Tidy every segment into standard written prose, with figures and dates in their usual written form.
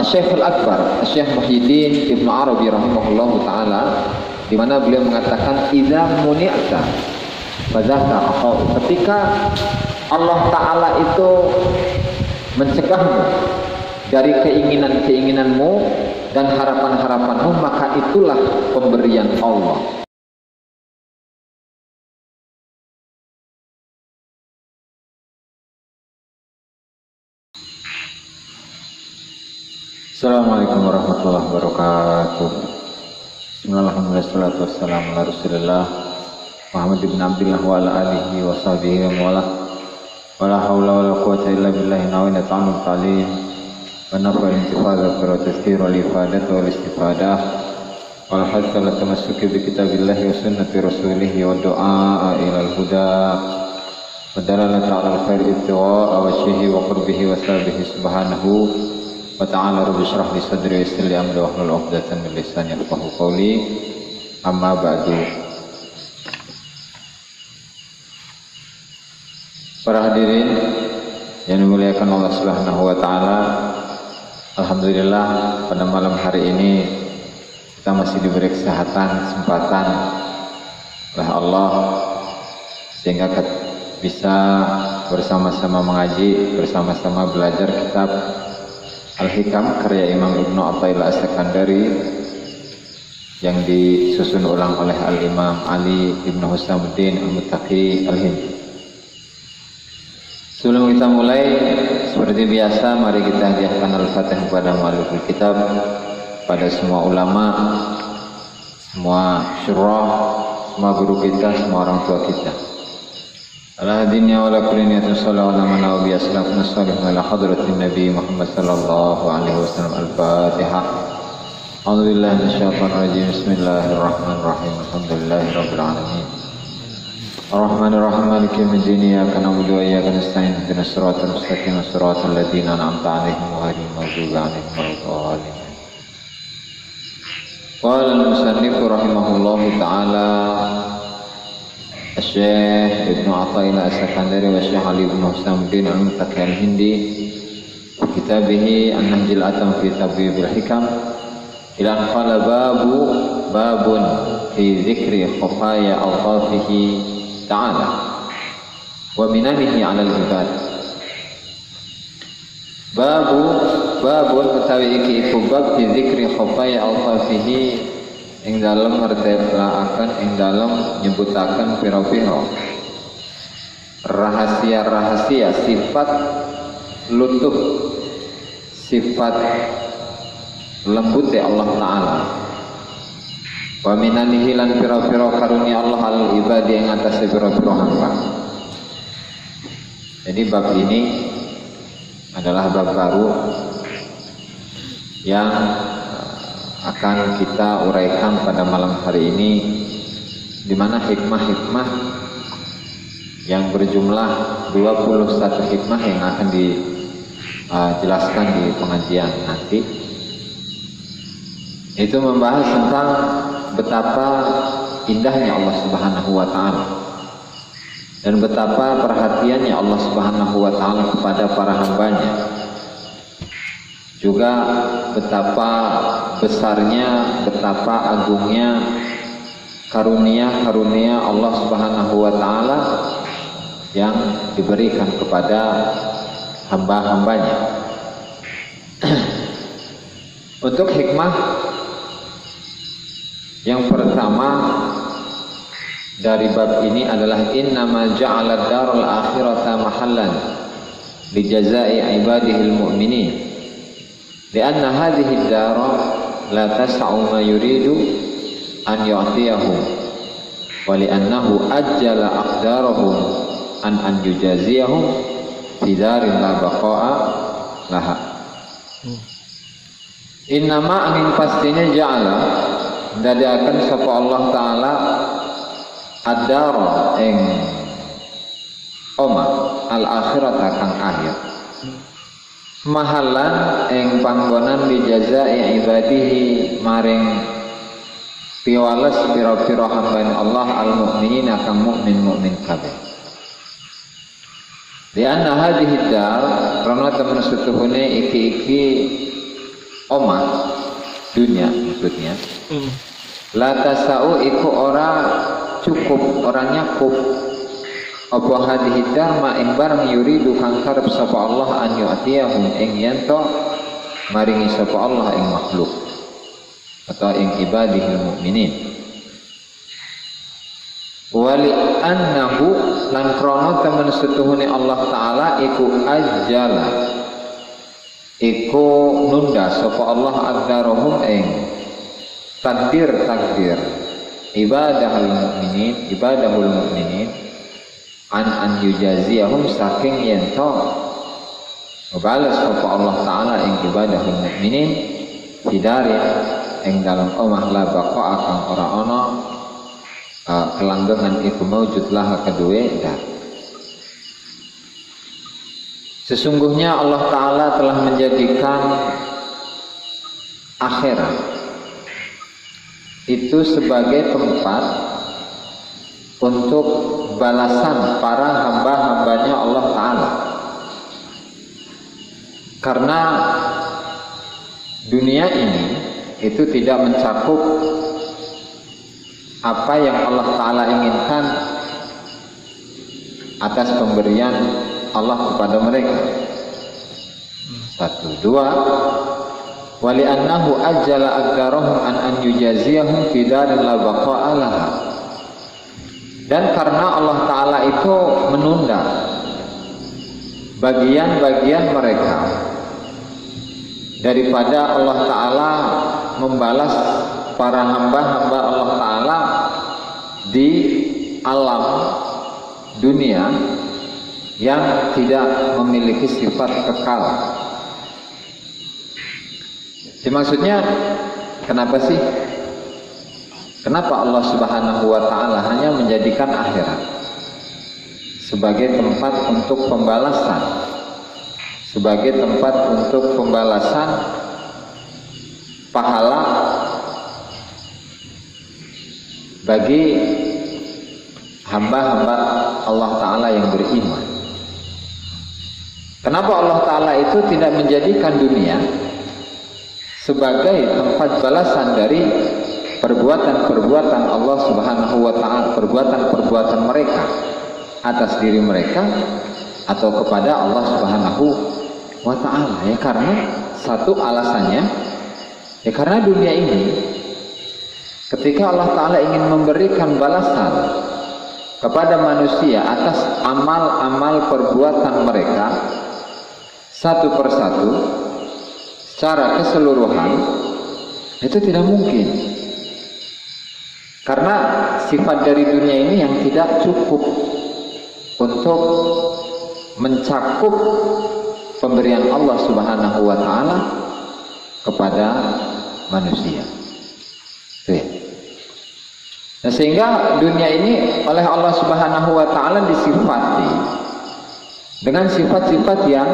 Syekh Al-Akbar, Syekh Muhyiddin Ibnu Arabi rahimahullahu taala, di mana beliau mengatakan idza muni'ta fadzaka akhau. Ketika Allah taala itu mencegahmu dari keinginan-keinginanmu dan harapan-harapanmu, maka itulah pemberian Allah. Assalamualaikum warahmatullahi wabarakatuh. Bismillahirrahmanirrahim. Wassalatu wassalamu ala Rasulillah Muhammad ibn Abdillah wa ala alihi wa sahbihi wa wala. Wala haula wala quwwata illa billahi nawina ta'amul ta'lim wa nafa'al intifadha wa tazkir wal ifadah wal istifadah wal hadth ala tamassuki bi kitabillahi wa sunnati rasulih wa du'a ila al-huda wa dalalata ala al-khair ibtigha'a wa syaihi wa qurbihi wa sabihi subhanahu wa ta'ala. Rabbi syrah li sadri wa yassir li amri wahlul 'uqdatam min lisani yafqahu qawli. Amma ba'du. Para hadirin yang dimuliakan Allah Subhanahu wa taala, alhamdulillah pada malam hari ini kita masih diberi kesempatan oleh Allah sehingga bisa bersama-sama mengaji, bersama-sama belajar kitab Al-Hikam karya Imam Ibnu Athaillah As-Sakandari yang disusun ulang oleh Al-Imam Ali Ibnu Husamuddin Al-Muttaqi Al-Hindi. Sebelum kita mulai, seperti biasa, mari kita hadiahkan Al-Fatihah kepada mualliful kitab, pada semua ulama, semua syurah, semua guru kita, semua orang tua kita. Ala hadinnya wa ala kulli niyatin sallallahu alaihi wa sallam aslafna salih ala hadratin Nabi Muhammad sallallahu alaihi wasallam. Al-Fatihah. A'udzu billahi minasyaitonir rajim. Bismillahirrahmanirrahim. Alhamdulillahi rabbil alamin. Ar-Rahmanir Rahim. Maliki yaumiddin. Iyyaka na'budu wa iyyaka nasta'in. Ihdinas siratal mustaqim. Siratal ladzina an'amta 'alaihim ghairil maghdubi 'alaihim waladdallin. Qala al-musannif rahimahullahu ta'ala Syekh Ibnu Athaillah As-Sakandari wa Syekh Ali ibn Husamuddin Al-Muttaqi Al-Hindi fi kitabih An-Nahjul Atam fi Tabyibil Hikam ila qala babun fi dzikri khafaya awqafihi ta'ala wa minanihi 'ala al-ibad. Babun utawi iki iku bab fi dzikri khafaya awqafihi ing dalem ngertelaken, ing dalem nyebutaken pira-pira rahasia-rahasia sifat lutuf, sifat lembut Allah Ta'ala, wa minanihi lan pira-pira karunia Allah al ibadi ing atase pira-pira hamba. Jadi bab ini adalah bab baru yang akan kita uraikan pada malam hari ini, di mana hikmah-hikmah yang berjumlah 21 hikmah yang akan dijelaskan di pengajian nanti, itu membahas tentang betapa indahnya Allah Subhanahu wa taala dan betapa perhatiannya Allah Subhanahu wa taala kepada para hambanya, juga betapa besarnya, betapa agungnya karunia-karunia Allah Subhanahu wa taala yang diberikan kepada hamba-hambanya. Untuk hikmah yang pertama dari bab ini adalah innama ja'ala darul akhirata mahallan li jazaa'i ibadihil mu'minin. Lianna hadhihi ad-dara la tas'u ma yuridu an yu'tiyahum wa li'annahu ajjala aqdarahum an yujaziyahum fi darin la baqa'a laha. Innama angin pastinya ja'ala dadiaken sapa Allah taala ad-dara ing oma al-akhirata kang akhir mahalan ing panggonan dijazai ibadihi maring piwales pira-pira hambane Allah al-mukminin kang mukmin kabeh. Di anna hadhihi dar karena temen setuhune iki omah dunia maksudnya. La tasau iku ora cukup, ora nyakup apa hadhihi dharma ing barang yuridu kang karep sapa Allah an yu'tiyahum ing yanto maringi sapa Allah ing makhluk atau ing ibadihil mukminin. Wali annahu lan krono temen setuhune Allah taala iku ajala iku nunda sapa Allah adzarahum ing takdir ibadahul mukminin an yujaziyahum saking yento ngebales sapa Allah taala ing ibadahul mukminin hidari ing dalam omah la baqa kang ora ana kelanggengan iku maujud lah kedue dar. Sesungguhnya Allah taala telah menjadikan akhirat itu sebagai tempat untuk balasan para hamba-hambanya Allah taala. Karena dunia ini itu tidak mencakup apa yang Allah taala inginkan atas pemberian Allah kepada mereka. 1, 2 wali annahu ajjala aqdarahum an yujaziyahum fi darin la baqa'a laha. Dan karena Allah taala itu menunda bagian-bagian mereka daripada Allah taala membalas para hamba-hamba Allah taala di alam dunia yang tidak memiliki sifat kekal. Jadi maksudnya kenapa sih? Kenapa Allah Subhanahu wa taala hanya menjadikan akhirat sebagai tempat untuk pembalasan, sebagai tempat untuk pembalasan pahala bagi hamba-hamba Allah taala yang beriman? Kenapa Allah taala itu tidak menjadikan dunia sebagai tempat balasan dari perbuatan-perbuatan Allah Subhanahu wa taala, perbuatan-perbuatan mereka atas diri mereka atau kepada Allah Subhanahu wa taala? Ya karena satu alasannya ya karena dunia ini ketika Allah taala ingin memberikan balasan kepada manusia atas amal-amal perbuatan mereka satu persatu secara keseluruhan, itu tidak mungkin. Karena sifat dari dunia ini yang tidak cukup untuk mencakup pemberian Allah Subhanahu wa taala kepada manusia. Nah, sehingga dunia ini oleh Allah Subhanahu wa taala disifati dengan sifat-sifat yang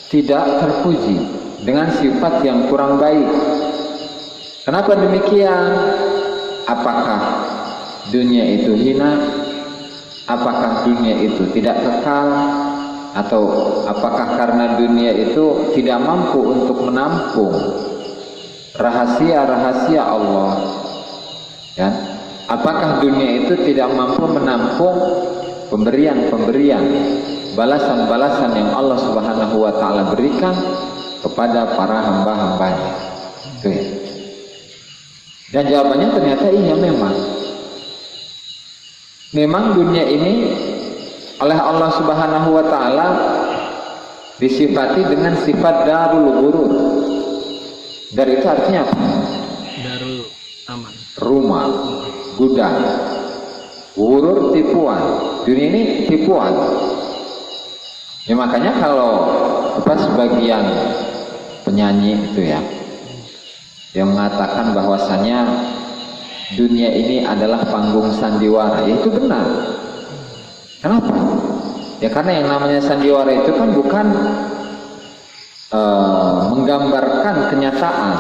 tidak terpuji, dengan sifat yang kurang baik. Kenapa demikian? Apakah dunia itu hina? Apakah dunia itu tidak kekal? Atau apakah karena dunia itu tidak mampu untuk menampung rahasia-rahasia Allah? Ya? Apakah dunia itu tidak mampu menampung pemberian-pemberian, balasan-balasan yang Allah Subhanahu wa taala berikan kepada para hamba-hambanya? Itu ya. Dan jawabannya ternyata iya, memang dunia ini oleh Allah Subhanahu wa taala disifati dengan sifat darul ghurur. Dari itu artinya apa? Darul aman. Rumah, gudang. Ghurur, tipuan. Dunia ini tipuan. Ya makanya kalau sebagian penyanyi itu ya yang mengatakan bahwasannya dunia ini adalah panggung sandiwara, ya itu benar. Kenapa? Ya karena yang namanya sandiwara itu kan bukan menggambarkan kenyataan,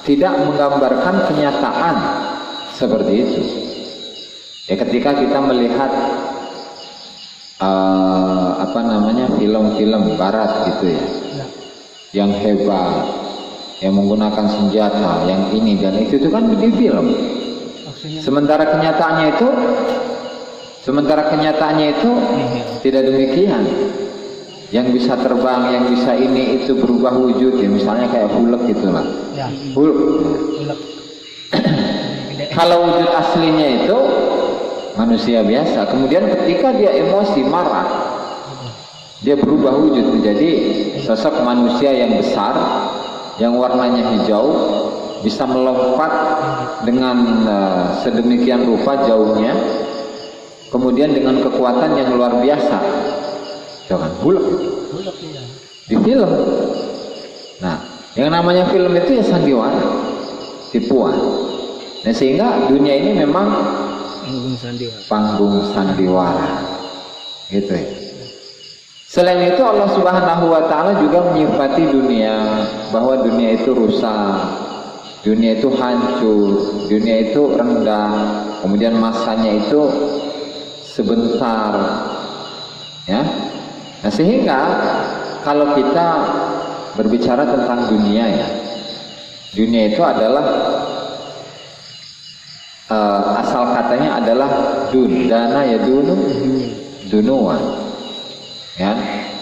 tidak menggambarkan kenyataan seperti itu. Ya ketika kita melihat film-film barat gitu ya, yang hebat, yang menggunakan senjata, yang ini dan itu kan di film. Sementara kenyataannya itu tidak demikian. Yang bisa terbang, yang bisa ini itu berubah wujud, ya misalnya kayak Hulk gitulah. Ya. Hulk. Kalau wujud aslinya itu manusia biasa. Kemudian ketika dia emosi, marah, dia berubah wujud menjadi sosok manusia yang besar, yang warnanya hijau, bisa melompat dengan sedemikian rupa jauhnya, kemudian dengan kekuatan yang luar biasa. Jangan Hulk di film. Nah, yang namanya film itu ya sandiwara, tipuan. Nah, sehingga dunia ini memang panggung sandiwara, gitu ya. Selain itu Allah Subhanahu wa Ta'ala juga menyifati dunia bahwa dunia itu rusak, dunia itu hancur, dunia itu rendah, kemudian masanya itu sebentar, ya. Nah, sehingga kalau kita berbicara tentang dunia, ya, dunia itu adalah asal katanya adalah dun, dana ya dunu, dunuan, ya,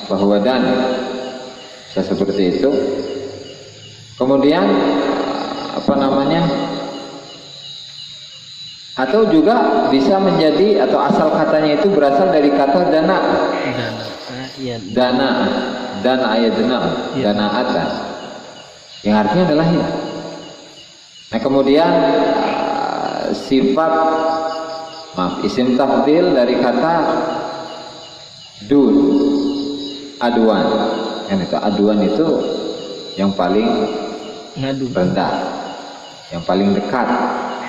bahwa dana bisa seperti itu. Kemudian atau juga bisa menjadi, atau asal katanya itu berasal dari kata dana. Dana ayat dana atas, yang artinya adalah ya. Nah, kemudian isim tafdil dari kata dun, aduan. Kan itu aduan itu yang paling rendah, yang paling dekat,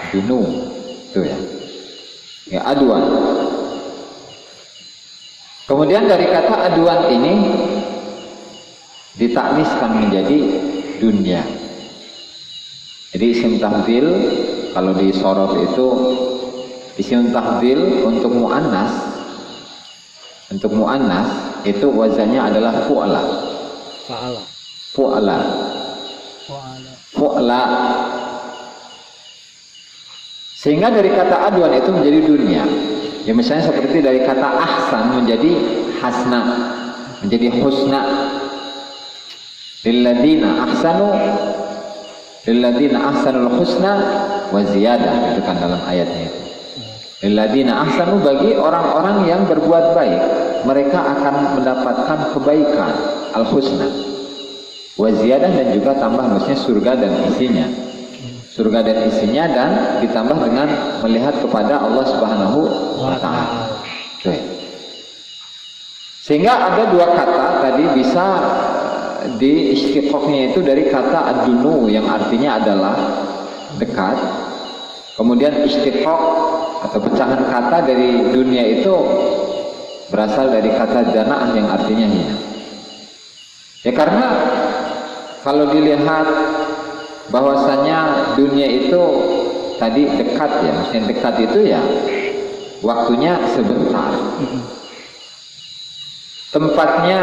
dunu itu ya. Ya, aduan. Kemudian dari kata aduan ini ditakniskan menjadi dunia. Jadi isim tafdil kalau di sorof itu isim tafdil untuk muannas itu wazannya adalah fu'ala. Sehingga dari kata aduan itu menjadi dunia. Ya, misalnya seperti dari kata ahsan menjadi hasna, menjadi husna. Lilladzina ahsanul husna wa ziyadah, itu kan dalam ayatnya itu. Lilladzina ahsanu, bagi orang-orang yang berbuat baik, mereka akan mendapatkan kebaikan, al husna wa ziyadah, dan juga tambah, maksudnya surga dan isinya. Surga dan isinya, dan ditambah dengan melihat kepada Allah Subhanahu wa Ta'ala. Sehingga ada dua kata tadi bisa di istiqoqnya itu dari kata ad-dunu yang artinya adalah dekat. Kemudian istiqoq atau pecahan kata dari dunia itu berasal dari kata jana'ah yang artinya hina. Ya, karena kalau dilihat bahwasanya dunia itu tadi dekat, ya, maksudnya dekat itu ya waktunya sebentar, tempatnya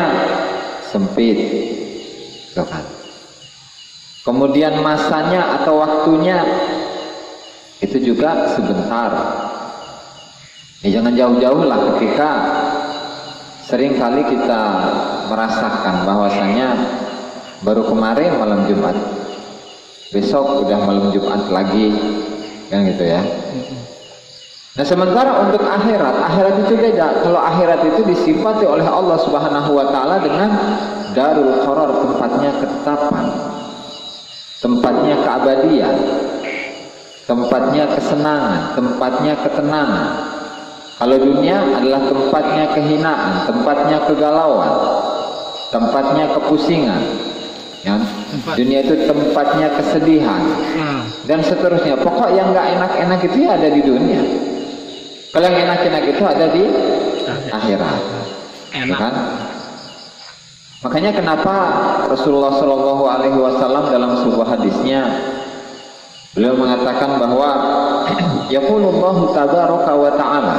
sempit, kan. Kemudian masanya atau waktunya itu juga sebentar. Ya, jangan jauh-jauh lah ketika seringkali kita merasakan bahwasanya baru kemarin malam Jumat, besok udah malam Jumat lagi, kan gitu ya. Nah, sementara untuk akhirat itu beda. Kalau akhirat itu disifati oleh Allah Subhanahu wa Ta'ala dengan darul qarar, tempatnya ketetapan, tempatnya keabadian, tempatnya kesenangan, tempatnya ketenangan. Kalau dunia adalah tempatnya kehinaan, tempatnya kegalauan, tempatnya kepusingan, ya. Dunia itu tempatnya kesedihan, dan seterusnya. Pokok yang nggak enak-enak itu ya ada di dunia. Kalau yang enak-enak itu ada di akhirat, ya kan? Makanya kenapa Rasulullah Shallallahu Alaihi Wasallam dalam sebuah hadisnya beliau mengatakan bahwa yaqulullahu tabaraka wa ta'ala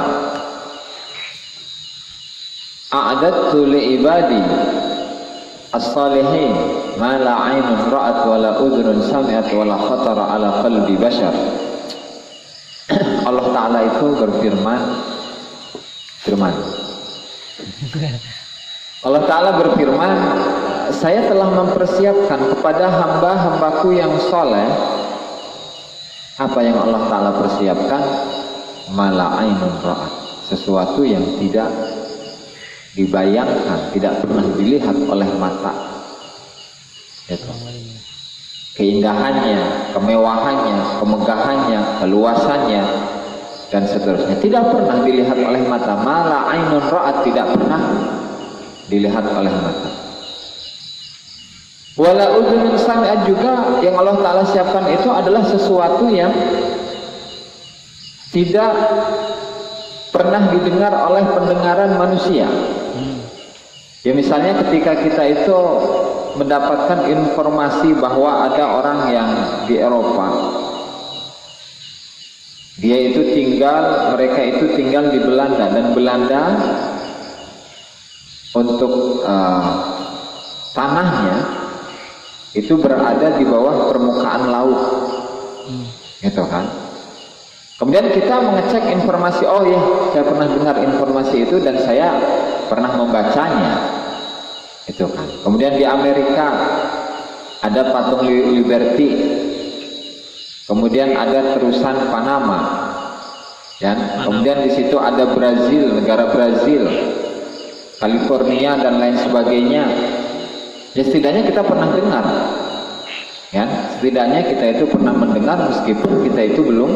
a'adattu li ibadi as-salihin ma la 'ainun ra'at wa la udhunun sami'at wa la khatara 'ala qalbi bashar. Allah Ta'ala itu berfirman, Allah Ta'ala berfirman, saya telah mempersiapkan kepada hamba-hambaku yang soleh. Apa yang Allah Ta'ala persiapkan? Ma la 'ainun ra'at, sesuatu yang tidak dibayangkan, tidak pernah dilihat oleh mata. Itu. Keindahannya, kemewahannya, kemegahannya, keluasannya, dan seterusnya tidak pernah dilihat oleh mata. Mala ainun ra'at, tidak pernah dilihat oleh mata. Wala udhunun sami'at, juga yang Allah Ta'ala siapkan itu adalah sesuatu yang tidak pernah didengar oleh pendengaran manusia. Ya misalnya ketika kita itu mendapatkan informasi bahwa ada orang yang di Eropa, mereka itu tinggal di Belanda, dan Belanda untuk tanahnya itu berada di bawah permukaan laut, gitu kan. Kemudian kita mengecek informasi, oh ya, saya pernah dengar informasi itu dan saya pernah membacanya. Itu kan. Kemudian di Amerika ada patung Liberty, kemudian ada terusan Panama, ya. Kemudian di situ ada Brazil, negara Brazil, California dan lain sebagainya. Ya setidaknya kita pernah dengar, ya. Setidaknya kita itu pernah mendengar meskipun kita itu belum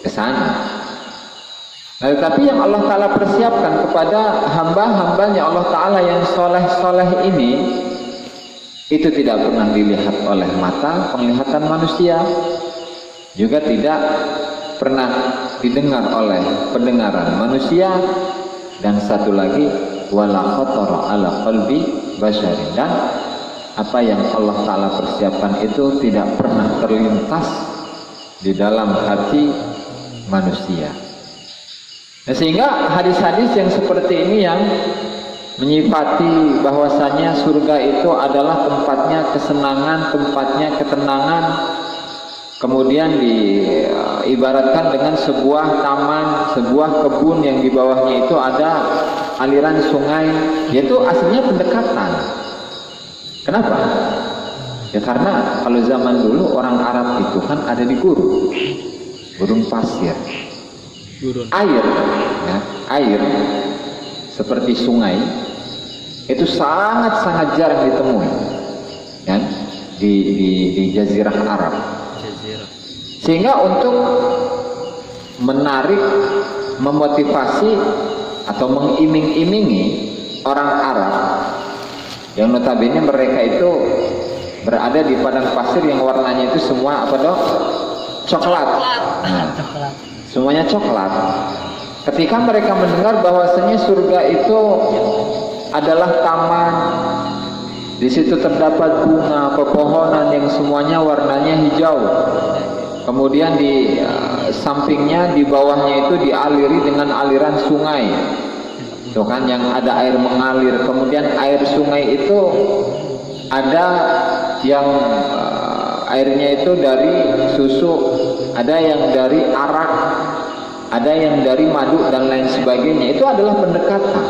ke sana. Nah, tapi yang Allah Ta'ala persiapkan kepada hamba-hambanya Allah Ta'ala yang soleh-soleh ini, itu tidak pernah dilihat oleh mata penglihatan manusia, juga tidak pernah didengar oleh pendengaran manusia, dan satu lagi wala khatara 'ala qalbi basyarin, dan apa yang Allah Ta'ala persiapkan itu tidak pernah terlintas di dalam hati manusia. Nah, sehingga hadis-hadis yang seperti ini yang menyifati bahwasanya surga itu adalah tempatnya kesenangan, tempatnya ketenangan, kemudian diibaratkan dengan sebuah taman, sebuah kebun yang di bawahnya itu ada aliran sungai, yaitu aslinya pendekatan. Kenapa? Ya karena kalau zaman dulu orang Arab itu kan ada di gurun pasir. Air, ya, air seperti sungai itu sangat-sangat jarang ditemui, ya, di Jazirah Arab. Sehingga untuk menarik, memotivasi atau mengiming-imingi orang Arab yang notabene mereka itu berada di padang pasir yang warnanya itu semua apa dok? Coklat. Nah, semuanya coklat. Ketika mereka mendengar bahwasanya surga itu adalah taman, di situ terdapat bunga, pepohonan yang semuanya warnanya hijau. Kemudian di sampingnya, di bawahnya itu dialiri dengan aliran sungai. Itu kan yang ada air mengalir. Kemudian air sungai itu ada yang airnya itu dari susu, ada yang dari arak, ada yang dari madu dan lain sebagainya. Itu adalah pendekatan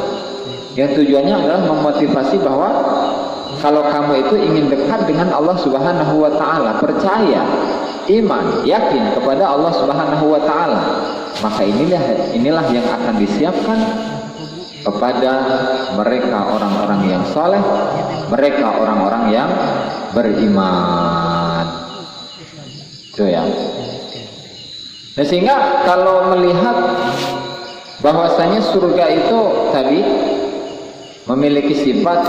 yang tujuannya adalah memotivasi bahwa kalau kamu itu ingin dekat dengan Allah Subhanahu wa Ta'ala, percaya, iman, yakin kepada Allah Subhanahu wa Ta'ala, maka inilah yang akan disiapkan kepada mereka orang-orang yang saleh, mereka orang-orang yang beriman. Itu ya. Nah, sehingga kalau melihat bahwasanya surga itu tadi memiliki sifat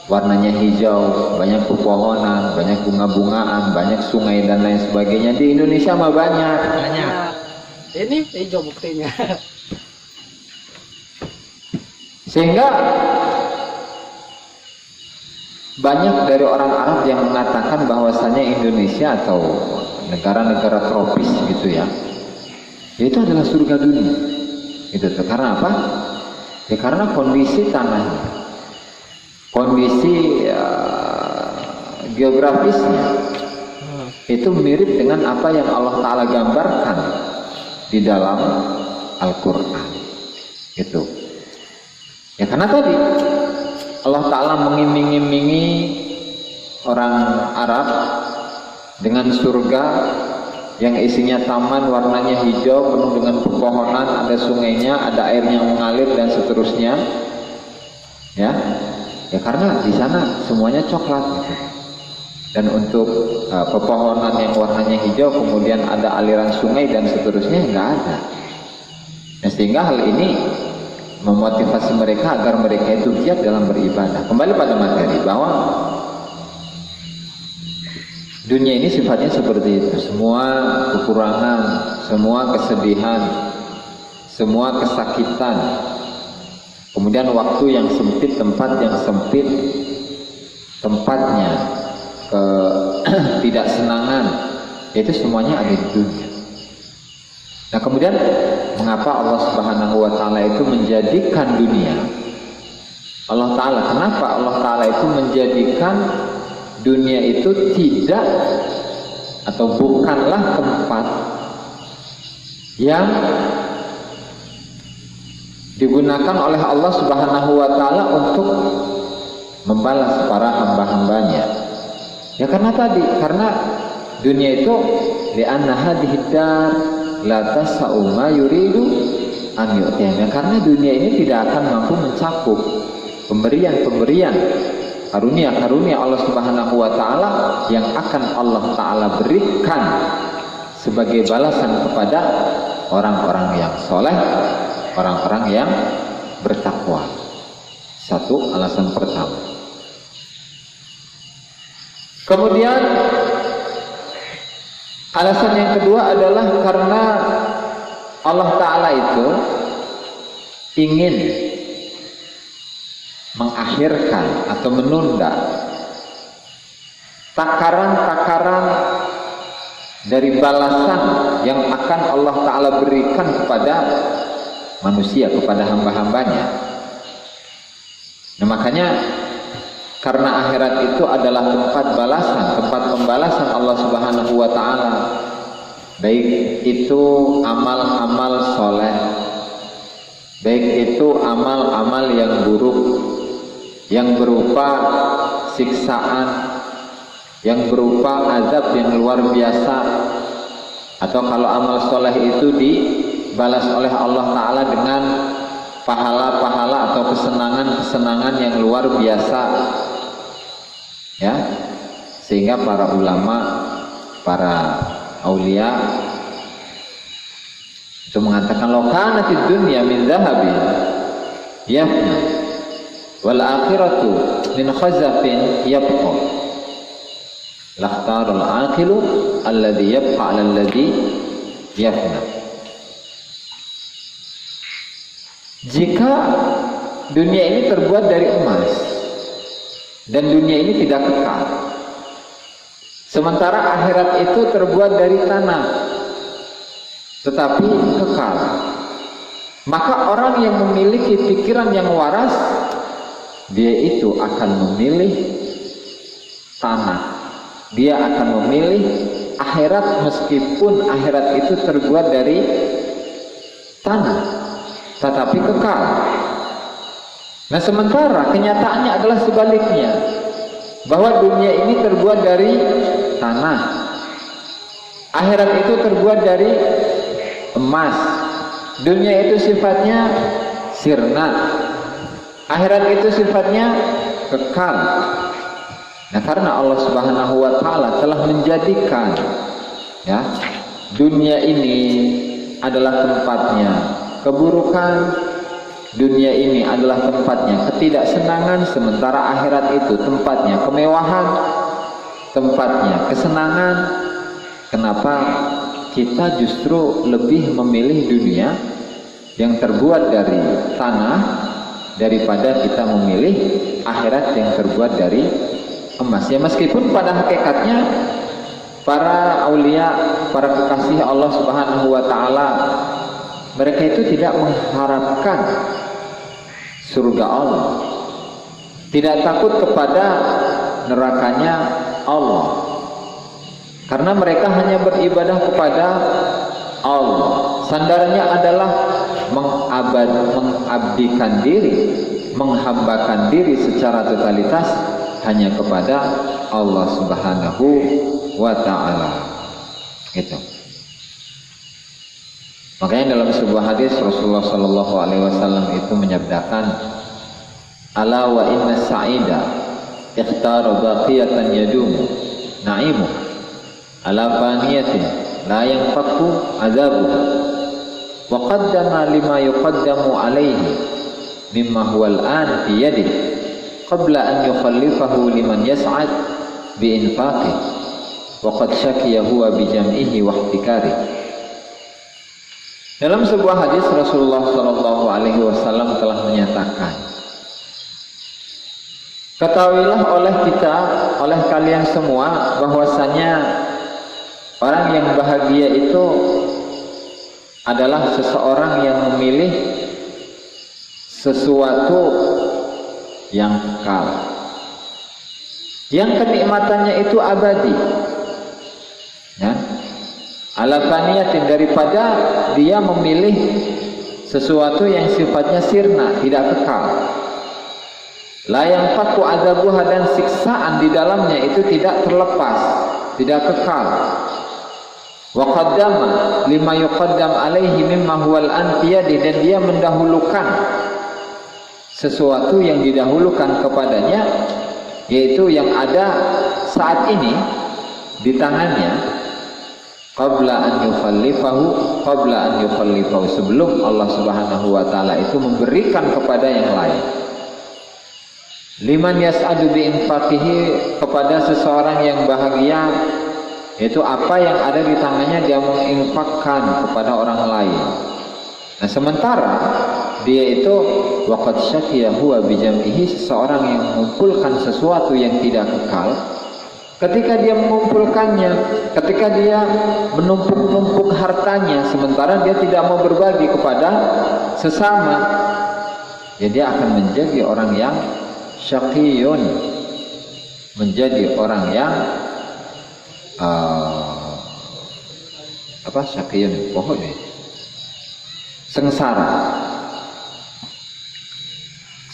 warnanya hijau, banyak pepohonan, banyak bunga-bungaan, banyak sungai dan lain sebagainya. Di Indonesia mah banyak. Ini hijau buktinya. Sehingga banyak dari orang Arab yang mengatakan bahwasanya Indonesia atau negara-negara tropis gitu ya, itu adalah surga dunia. Itu karena apa? Ya karena kondisi tanahnya, kondisi geografisnya itu mirip dengan apa yang Allah Ta'ala gambarkan di dalam Al-Quran. Itu ya, karena tadi Allah Ta'ala mengiming-imingi orang Arab dengan surga yang isinya taman warnanya hijau penuh dengan pepohonan, ada sungainya, ada airnya mengalir dan seterusnya. Ya karena di sana semuanya coklat gitu. Dan untuk pepohonan yang warnanya hijau kemudian ada aliran sungai dan seterusnya nggak ada. Nah, sehingga hal ini memotivasi mereka agar mereka itu giat dalam beribadah. Kembali pada materi bahwa dunia ini sifatnya seperti itu. Semua kekurangan, semua kesedihan, semua kesakitan, kemudian waktu yang sempit, tempat yang sempit, tempatnya ketidaksenangan, itu semuanya ada di dunia. Nah, kemudian mengapa Allah Subhanahu wa Ta'ala itu menjadikan dunia? Kenapa Allah Ta'ala itu menjadikan dunia itu tidak atau bukanlah tempat yang digunakan oleh Allah Subhanahu wa Ta'ala untuk membalas para hamba-hambanya? Ya karena dunia itu li'anna hadhihi dar la tas'u ma yuridu an yu'tiyana, karena dunia ini tidak akan mampu mencakup pemberian-pemberian karunia-karunia Allah Subhanahu wa Ta'ala yang akan Allah Ta'ala berikan sebagai balasan kepada orang-orang yang soleh, orang-orang yang bertakwa. Satu alasan pertama. Kemudian alasan yang kedua adalah karena Allah Ta'ala itu ingin mengakhirkan atau menunda takaran-takaran dari balasan yang akan Allah Ta'ala berikan kepada manusia, kepada hamba-hambanya. Nah, makanya karena akhirat itu adalah tempat balasan, tempat pembalasan Allah Subhanahu wa Ta'ala, baik itu amal-amal soleh, baik itu amal-amal yang buruk, yang berupa siksaan, yang berupa azab yang luar biasa, atau kalau amal soleh itu dibalas oleh Allah Ta'ala dengan pahala-pahala atau kesenangan-kesenangan yang luar biasa. Ya, sehingga para ulama, para aulia itu mengatakan law kanatid dunya min dhahabin yafna wal akhiratu min khazafin yabqa lakhtarul aqilu alladhi yabqa 'ala alladhi yafna. Jika dunia ini terbuat dari emas dan dunia ini tidak kekal, sementara akhirat itu terbuat dari tanah tetapi kekal, maka orang yang memiliki pikiran yang waras, dia itu akan memilih tanah, dia akan memilih akhirat meskipun akhirat itu terbuat dari tanah tetapi kekal. Nah, sementara kenyataannya adalah sebaliknya, bahwa dunia ini terbuat dari tanah, akhirat itu terbuat dari emas. Dunia itu sifatnya sirna, akhirat itu sifatnya kekal. Nah, karena Allah Subhanahu wa Ta'ala telah menjadikan ya dunia ini adalah tempatnya keburukan, dunia ini adalah tempatnya ketidaksenangan, sementara akhirat itu tempatnya kemewahan, tempatnya kesenangan. Kenapa kita justru lebih memilih dunia yang terbuat dari tanah daripada kita memilih akhirat yang terbuat dari emas? Ya, meskipun pada hakikatnya para aulia, para kekasih Allah Subhanahu wa Ta'ala, mereka itu tidak mengharapkan surga Allah, tidak takut kepada nerakanya Allah. Karena mereka hanya beribadah kepada Allah. Sandarannya adalah mengabdikan diri, menghambakan diri secara totalitas hanya kepada Allah Subhanahu wa ta'ala. Gitu. Makanya dalam sebuah hadis Rasulullah sallallahu alaihi wasallam itu menyabdakan, ala wa inna sa'ida ikhtara baqiyatan yadumu na'imu ala faniyatin la yanfaqu azabuhu wa qaddama lima yuqaddamu alaihi mimma huwa al-an fi yadihi qabla an yukhallifahu liman yas'ad bi infaqih wa qad syakiya huwa bi jam'ihi wa ihtikarihi. Dalam sebuah hadis Rasulullah sallallahu alaihi wasallam telah menyatakan, ketahuilah oleh kalian semua bahwasanya orang yang bahagia itu adalah seseorang yang memilih sesuatu yang kekal, yang kenikmatannya itu abadi, ya, ala faniyatin, daripada dia memilih sesuatu yang sifatnya sirna, tidak kekal. La yanfaqu adzabuha, dan siksaan di dalamnya itu tidak terlepas, tidak kekal. Wa qaddama lima yuqaddam alaihi mimma huwal anfiyadi, dan dia mendahulukan sesuatu yang didahulukan kepadanya, yaitu yang ada saat ini di tangannya, qabla an yukhallifahu, sebelum Allah Subhanahu wa taala itu memberikan kepada yang lain. Liman yas'adu bi infaqihi, kepada seseorang yang bahagia, yaitu apa yang ada di tangannya dia menginfakkan kepada orang lain. Nah, sementara dia itu waqad syakiya huwa bi jam'ihi, seseorang yang mengumpulkan sesuatu yang tidak kekal. Ketika dia mengumpulkannya, ketika dia menumpuk-numpuk hartanya, sementara dia tidak mau berbagi kepada sesama, ya dia akan menjadi orang yang syaqiyun, menjadi orang yang syaqiyun, pokoknya sengsara.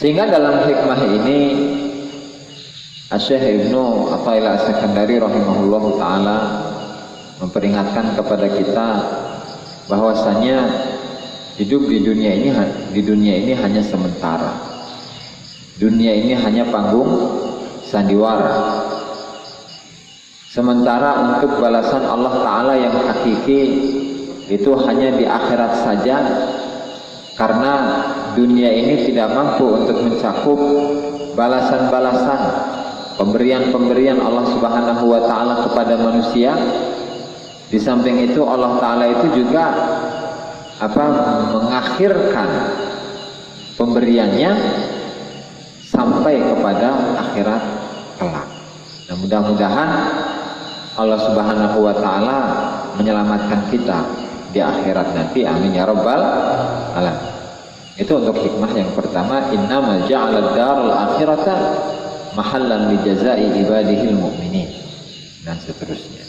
Sehingga dalam hikmah ini Asy-Syaikh Ibnu Athaillah As-Sakandari rahimahullahu taala memperingatkan kepada kita bahwasanya hidup di dunia ini hanya sementara. Dunia ini hanya panggung sandiwara. Sementara untuk balasan Allah taala yang hakiki itu hanya di akhirat saja, karena dunia ini tidak mampu untuk mencakup balasan-balasan, pemberian-pemberian Allah Subhanahu wa taala kepada manusia. Di samping itu Allah taala itu juga mengakhirkan pemberiannya sampai kepada akhirat kelak. Nah, mudah-mudahan Allah Subhanahu wa taala menyelamatkan kita di akhirat nanti, amin ya rabbal alamin. Itu untuk hikmah yang pertama, innamal ja'alad daral akhirata mahallan li jazai ibadihil mu'minin, dan seterusnya.